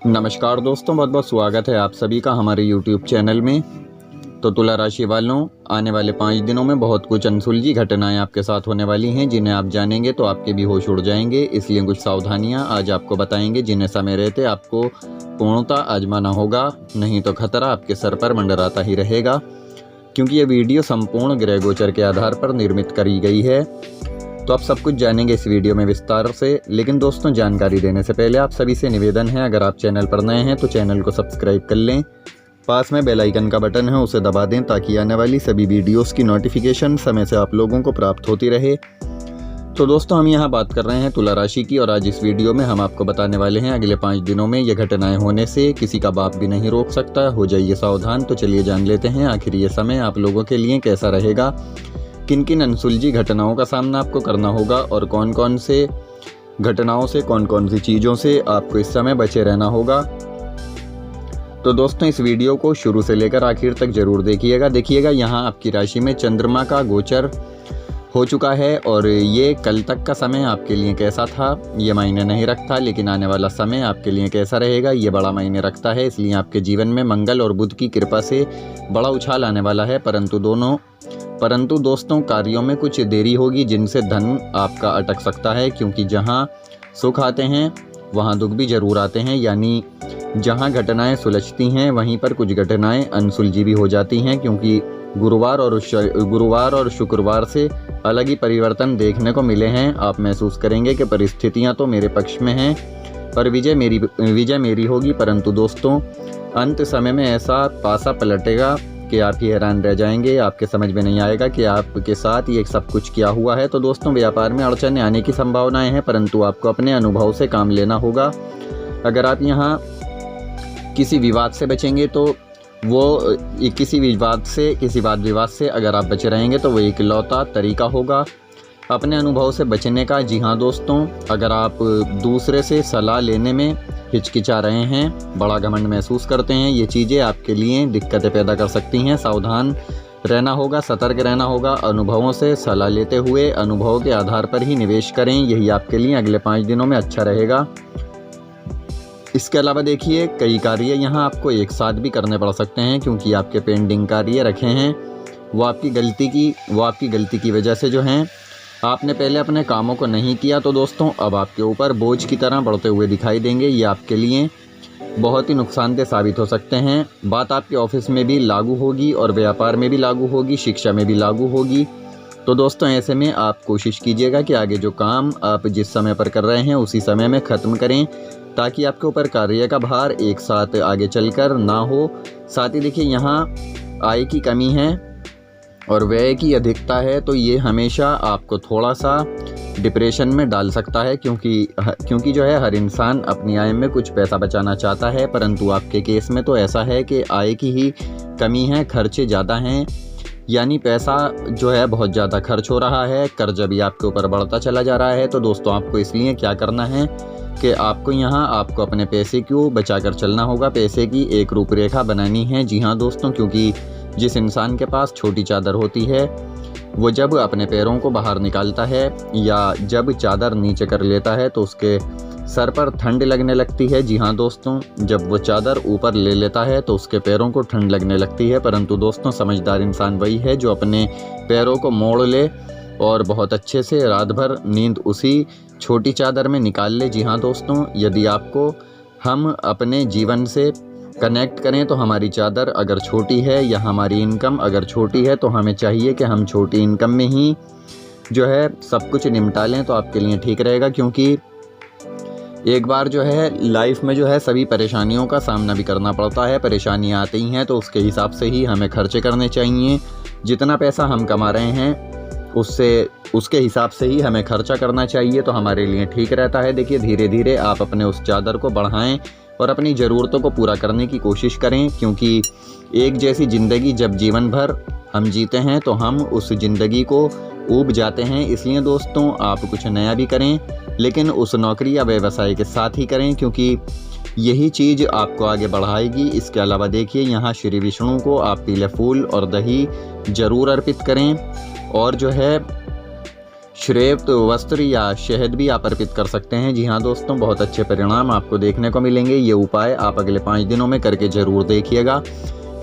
नमस्कार दोस्तों, बहुत बहुत स्वागत है आप सभी का हमारे YouTube चैनल में। तो तुला राशि वालों, आने वाले 5 दिनों में बहुत कुछ अनसुलझी घटनाएं आपके साथ होने वाली हैं, जिन्हें आप जानेंगे तो आपके भी होश उड़ जाएंगे। इसलिए कुछ सावधानियां आज आपको बताएंगे, जिन्हें समय रहते आपको पूर्णतः आजमाना होगा, नहीं तो खतरा आपके सर पर मंडराता ही रहेगा। क्योंकि ये वीडियो संपूर्ण ग्रह गोचर के आधार पर निर्मित करी गई है, तो आप सब कुछ जानेंगे इस वीडियो में विस्तार से। लेकिन दोस्तों, जानकारी देने से पहले आप सभी से निवेदन है, अगर आप चैनल पर नए हैं तो चैनल को सब्सक्राइब कर लें। पास में बेल आइकन का बटन है, उसे दबा दें ताकि आने वाली सभी वीडियोस की नोटिफिकेशन समय से आप लोगों को प्राप्त होती रहे। तो दोस्तों, हम यहाँ बात कर रहे हैं तुला राशि की, और आज इस वीडियो में हम आपको बताने वाले हैं अगले 5 दिनों में ये घटनाएं होने से किसी का बाप भी नहीं रोक सकता। हो जाइए सावधान। तो चलिए जान लेते हैं आखिर ये समय आप लोगों के लिए कैसा रहेगा, किन किन अनसुलझी घटनाओं का सामना आपको करना होगा, और कौन कौन से घटनाओं से, कौन कौन सी चीज़ों से आपको इस समय बचे रहना होगा। तो दोस्तों, इस वीडियो को शुरू से लेकर आखिर तक जरूर देखिएगा। यहाँ आपकी राशि में चंद्रमा का गोचर हो चुका है, और ये कल तक का समय आपके लिए कैसा था ये मायने नहीं रखता, लेकिन आने वाला समय आपके लिए कैसा रहेगा ये बड़ा मायने रखता है। इसलिए आपके जीवन में मंगल और बुध की कृपा से बड़ा उछाल आने वाला है। परंतु दोस्तों, कार्यों में कुछ देरी होगी, जिनसे धन आपका अटक सकता है। क्योंकि जहां सुख आते हैं वहां दुख भी जरूर आते हैं। यानी जहां घटनाएं सुलझती हैं वहीं पर कुछ घटनाएं अनसुलझी भी हो जाती हैं। क्योंकि गुरुवार और शुक्रवार से अलग ही परिवर्तन देखने को मिले हैं। आप महसूस करेंगे कि परिस्थितियां तो मेरे पक्ष में हैं, पर विजय मेरी होगी। परंतु दोस्तों, अंत समय में ऐसा पासा पलटेगा कि आप ही हैरान रह जाएंगे। आपके समझ में नहीं आएगा कि आपके साथ ये सब कुछ क्या हुआ है। तो दोस्तों, व्यापार में अड़चने आने की संभावनाएं हैं, परंतु आपको अपने अनुभव से काम लेना होगा। अगर आप यहाँ किसी विवाद से बचेंगे तो वो किसी वाद विवाद से अगर आप बचे रहेंगे तो वो इकलौता तरीका होगा अपने अनुभव से बचने का। जी हाँ दोस्तों, अगर आप दूसरे से सलाह लेने में हिचकिचा रहे हैं, बड़ा घमंड महसूस करते हैं, ये चीज़ें आपके लिए दिक्कतें पैदा कर सकती हैं। सावधान रहना होगा, सतर्क रहना होगा। अनुभवों से सलाह लेते हुए अनुभव के आधार पर ही निवेश करें, यही आपके लिए अगले 5 दिनों में अच्छा रहेगा। इसके अलावा देखिए, कई कार्य यहाँ आपको एक साथ भी करने पड़ सकते हैं, क्योंकि आपके पेंडिंग कार्य रखे हैं वो आपकी गलती की वजह से जो हैं, आपने पहले अपने कामों को नहीं किया। तो दोस्तों, अब आपके ऊपर बोझ की तरह बढ़ते हुए दिखाई देंगे। ये आपके लिए बहुत ही नुकसानदेह साबित हो सकते हैं। बात आपके ऑफिस में भी लागू होगी, और व्यापार में भी लागू होगी, शिक्षा में भी लागू होगी। तो दोस्तों, ऐसे में आप कोशिश कीजिएगा कि आगे जो काम आप जिस समय पर कर रहे हैं उसी समय में ख़त्म करें, ताकि आपके ऊपर कार्य का भार एक साथ आगे चलकर ना हो। साथ ही देखिए, यहाँ आय की कमी है और व्यय की अधिकता है, तो ये हमेशा आपको थोड़ा सा डिप्रेशन में डाल सकता है। क्योंकि जो है, हर इंसान अपनी आय में कुछ पैसा बचाना चाहता है, परंतु आपके केस में तो ऐसा है कि आय की ही कमी है, खर्चे ज़्यादा हैं। यानी पैसा जो है बहुत ज़्यादा खर्च हो रहा है, कर्जा भी आपके ऊपर बढ़ता चला जा रहा है। तो दोस्तों, आपको इसलिए क्या करना है कि आपको अपने पैसे को बचाकर चलना होगा, पैसे की एक रूपरेखा बनानी है। जी हाँ दोस्तों, क्योंकि जिस इंसान के पास छोटी चादर होती है, वो जब अपने पैरों को बाहर निकालता है या जब चादर नीचे कर लेता है तो उसके सर पर ठंड लगने लगती है। जी हाँ दोस्तों, जब वो चादर ऊपर ले लेता है तो उसके पैरों को ठंड लगने लगती है। परंतु दोस्तों, समझदार इंसान वही है जो अपने पैरों को मोड़ ले और बहुत अच्छे से रात भर नींद उसी छोटी चादर में निकाल ले। जी हाँ दोस्तों, यदि हम अपने जीवन से कनेक्ट करें तो हमारी चादर अगर छोटी है या हमारी इनकम अगर छोटी है, तो हमें चाहिए कि हम छोटी इनकम में ही जो है सब कुछ निपटा लें, तो आपके लिए ठीक रहेगा। क्योंकि एक बार जो है लाइफ में जो है सभी परेशानियों का सामना भी करना पड़ता है। परेशानियाँ आती हैं तो उसके हिसाब से ही हमें खर्चे करने चाहिए। जितना पैसा हम कमा रहे हैं उसके हिसाब से ही हमें खर्चा करना चाहिए, तो हमारे लिए ठीक रहता है। देखिए, धीरे धीरे आप अपने उस चादर को बढ़ाएं और अपनी ज़रूरतों को पूरा करने की कोशिश करें। क्योंकि एक जैसी ज़िंदगी जब जीवन भर हम जीते हैं तो हम उस ज़िंदगी को ऊब जाते हैं। इसलिए दोस्तों, आप कुछ नया भी करें, लेकिन उस नौकरी या व्यवसाय के साथ ही करें, क्योंकि यही चीज़ आपको आगे बढ़ाएगी। इसके अलावा देखिए, यहाँ श्री विष्णु को आप पीले फूल और दही ज़रूर अर्पित करें, और जो है श्वेत वस्त्र या शहद भी आप अर्पित कर सकते हैं। जी हाँ दोस्तों, बहुत अच्छे परिणाम आपको देखने को मिलेंगे। ये उपाय आप अगले 5 दिनों में करके ज़रूर देखिएगा।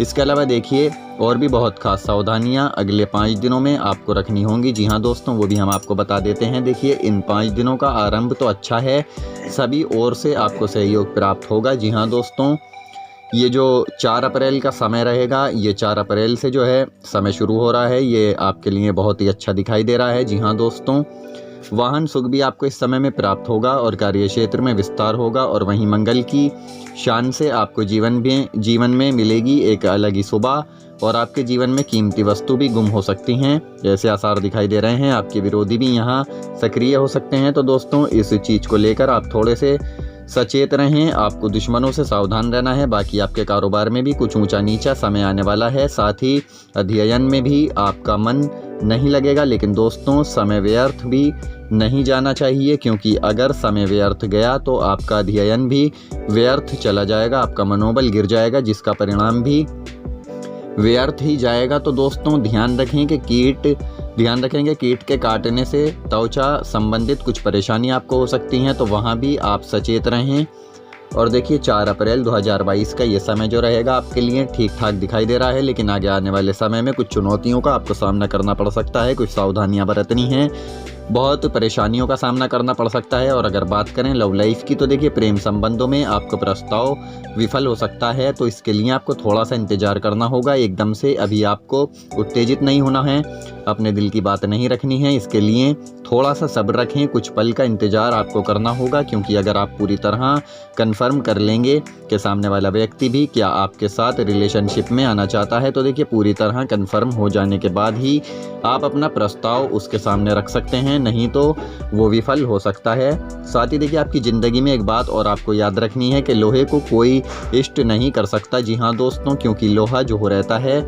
इसके अलावा देखिए और भी बहुत खास सावधानियां अगले 5 दिनों में आपको रखनी होंगी। जी हाँ दोस्तों, वो भी हम आपको बता देते हैं। देखिए, इन 5 दिनों का आरंभ तो अच्छा है, सभी ओर से आपको सहयोग प्राप्त होगा। जी हाँ दोस्तों, ये जो 4 अप्रैल का समय रहेगा, ये 4 अप्रैल से जो है समय शुरू हो रहा है, ये आपके लिए बहुत ही अच्छा दिखाई दे रहा है। जी हाँ दोस्तों, वाहन सुख भी आपको इस समय में प्राप्त होगा और कार्य क्षेत्र में विस्तार होगा। और वहीं मंगल की शान से आपको जीवन में मिलेगी एक अलग ही सुबह, और आपके जीवन में कीमती वस्तु भी गुम हो सकती हैं, जैसे आसार दिखाई दे रहे हैं। आपके विरोधी भी यहाँ सक्रिय हो सकते हैं। तो दोस्तों, इस चीज़ को लेकर आप थोड़े से सचेत रहें, आपको दुश्मनों से सावधान रहना है। बाकी आपके कारोबार में भी कुछ ऊंचा नीचा समय आने वाला है, साथ ही अध्ययन में भी आपका मन नहीं लगेगा। लेकिन दोस्तों, समय व्यर्थ भी नहीं जाना चाहिए, क्योंकि अगर समय व्यर्थ गया तो आपका अध्ययन भी व्यर्थ चला जाएगा, आपका मनोबल गिर जाएगा, जिसका परिणाम भी व्यर्थ ही जाएगा। तो दोस्तों, ध्यान रखेंगे कीट के काटने से त्वचा संबंधित कुछ परेशानी आपको हो सकती हैं, तो वहाँ भी आप सचेत रहें। और देखिए, 4 अप्रैल 2022 का ये समय जो रहेगा आपके लिए ठीक ठाक दिखाई दे रहा है, लेकिन आगे आने वाले समय में कुछ चुनौतियों का आपको सामना करना पड़ सकता है, कुछ सावधानियां बरतनी हैं, बहुत परेशानियों का सामना करना पड़ सकता है। और अगर बात करें लव लाइफ की, तो देखिए, प्रेम संबंधों में आपका प्रस्ताव विफल हो सकता है, तो इसके लिए आपको थोड़ा सा इंतजार करना होगा। एकदम से अभी आपको उत्तेजित नहीं होना है, अपने दिल की बात नहीं रखनी है, इसके लिए थोड़ा सा सब्र रखें, कुछ पल का इंतजार आपको करना होगा। क्योंकि अगर आप पूरी तरह कंफर्म कर लेंगे कि सामने वाला व्यक्ति भी क्या आपके साथ रिलेशनशिप में आना चाहता है, तो देखिए, पूरी तरह कंफर्म हो जाने के बाद ही आप अपना प्रस्ताव उसके सामने रख सकते हैं, नहीं तो वो विफल हो सकता है। साथ ही देखिए, आपकी ज़िंदगी में एक बात और आपको याद रखनी है कि लोहे को कोई इष्ट नहीं कर सकता। जी हाँ दोस्तों, क्योंकि लोहा जो रहता है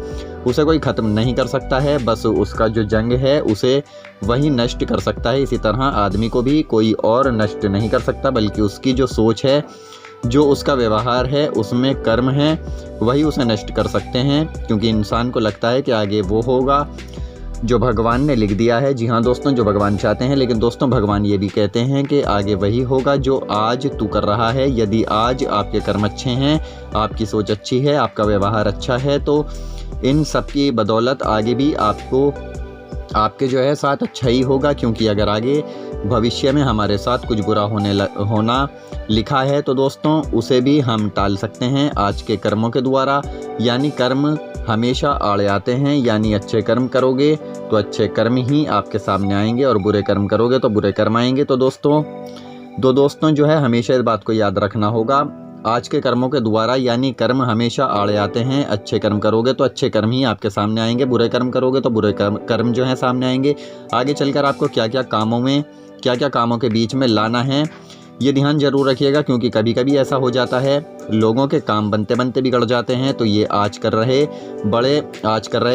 उसे कोई ख़त्म नहीं कर सकता है, बस उसका जो जंग है उसे वही नष्ट कर सकता है। इसी तरह आदमी को भी कोई और नष्ट नहीं कर सकता, बल्कि उसकी जो सोच है, जो उसका व्यवहार है, उसमें कर्म है, वही उसे नष्ट कर सकते हैं। क्योंकि इंसान को लगता है कि आगे वो होगा जो भगवान ने लिख दिया है। जी हाँ दोस्तों, जो भगवान चाहते हैं। लेकिन दोस्तों, भगवान ये भी कहते हैं कि आगे वही होगा जो आज तू कर रहा है। यदि आज आपके कर्म अच्छे हैं, आपकी सोच अच्छी है, आपका व्यवहार अच्छा है, तो इन सब की बदौलत आगे भी आपके जो है साथ अच्छा ही होगा। क्योंकि अगर आगे भविष्य में हमारे साथ कुछ बुरा होना लिखा है, तो दोस्तों उसे भी हम टाल सकते हैं आज के कर्मों के द्वारा। यानी कर्म हमेशा आड़े आते हैं, यानी अच्छे कर्म करोगे तो अच्छे कर्म ही आपके सामने आएंगे, और बुरे कर्म करोगे तो बुरे कर्म आएंगे। तो दोस्तों जो है, हमेशा इस बात को याद रखना होगा, आज के कर्मों के द्वारा, यानी कर्म हमेशा आड़े आते हैं। अच्छे कर्म करोगे तो अच्छे कर्म ही आपके सामने आएंगे, बुरे कर्म करोगे तो बुरे कर्म जो है सामने आएंगे। आगे चलकर आपको क्या क्या कामों के बीच में लाना है, ये ध्यान जरूर रखिएगा। क्योंकि कभी कभी ऐसा हो जाता है, लोगों के काम बनते बनते बिगड़ जाते हैं, तो ये आज कर रहे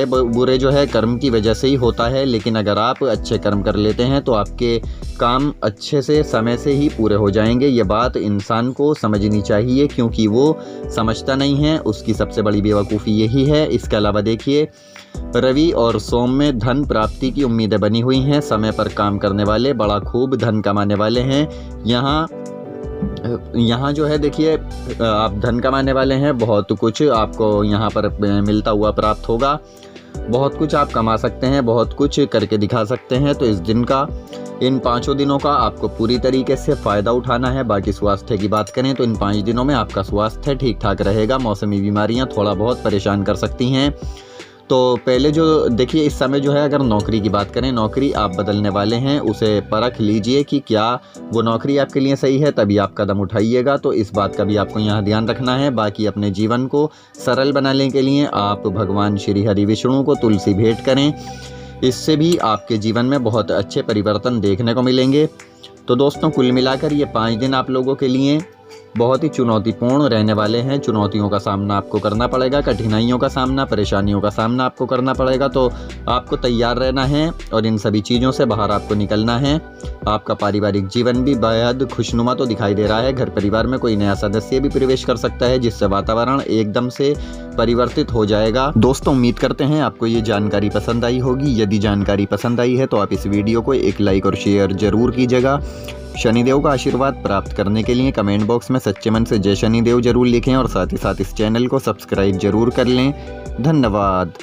बुरे जो है कर्म की वजह से ही होता है। लेकिन अगर आप अच्छे कर्म कर लेते हैं तो आपके काम अच्छे से समय से ही पूरे हो जाएंगे। ये बात इंसान को समझनी चाहिए, क्योंकि वो समझता नहीं है, उसकी सबसे बड़ी बेवकूफ़ी यही है। इसके अलावा देखिए, रवि और सोम में धन प्राप्ति की उम्मीदें बनी हुई हैं। समय पर काम करने वाले बड़ा खूब धन कमाने वाले हैं। यहाँ जो है देखिए, आप धन कमाने वाले हैं, बहुत कुछ आपको यहाँ पर मिलता हुआ प्राप्त होगा, बहुत कुछ आप कमा सकते हैं, बहुत कुछ करके दिखा सकते हैं। तो इन 5 दिनों का आपको पूरी तरीके से फ़ायदा उठाना है। बाकी स्वास्थ्य की बात करें तो इन 5 दिनों में आपका स्वास्थ्य ठीक ठाक रहेगा। मौसमी बीमारियां थोड़ा बहुत परेशान कर सकती हैं। तो पहले जो देखिए, इस समय जो है, अगर नौकरी की बात करें, नौकरी आप बदलने वाले हैं, उसे परख लीजिए कि क्या वो नौकरी आपके लिए सही है, तभी आप कदम उठाइएगा। तो इस बात का भी आपको यहाँ ध्यान रखना है। बाकी अपने जीवन को सरल बनाने के लिए आप भगवान श्री हरि विष्णु को तुलसी भेंट करें, इससे भी आपके जीवन में बहुत अच्छे परिवर्तन देखने को मिलेंगे। तो दोस्तों, कुल मिलाकर ये 5 दिन आप लोगों के लिए बहुत ही चुनौतीपूर्ण रहने वाले हैं। चुनौतियों का सामना आपको करना पड़ेगा, कठिनाइयों का सामना, परेशानियों का सामना आपको करना पड़ेगा। तो आपको तैयार रहना है और इन सभी चीज़ों से बाहर आपको निकलना है। आपका पारिवारिक जीवन भी बेहद खुशनुमा तो दिखाई दे रहा है। घर परिवार में कोई नया सदस्य भी प्रवेश कर सकता है, जिससे वातावरण एकदम से परिवर्तित हो जाएगा। दोस्तों, उम्मीद करते हैं आपको ये जानकारी पसंद आई होगी। यदि जानकारी पसंद आई है तो आप इस वीडियो को एक लाइक और शेयर जरूर कीजिएगा। शनिदेव का आशीर्वाद प्राप्त करने के लिए कमेंट बॉक्स में सच्चे मन से जय शनिदेव जरूर लिखें और साथ ही साथ इस चैनल को सब्सक्राइब जरूर कर लें। धन्यवाद।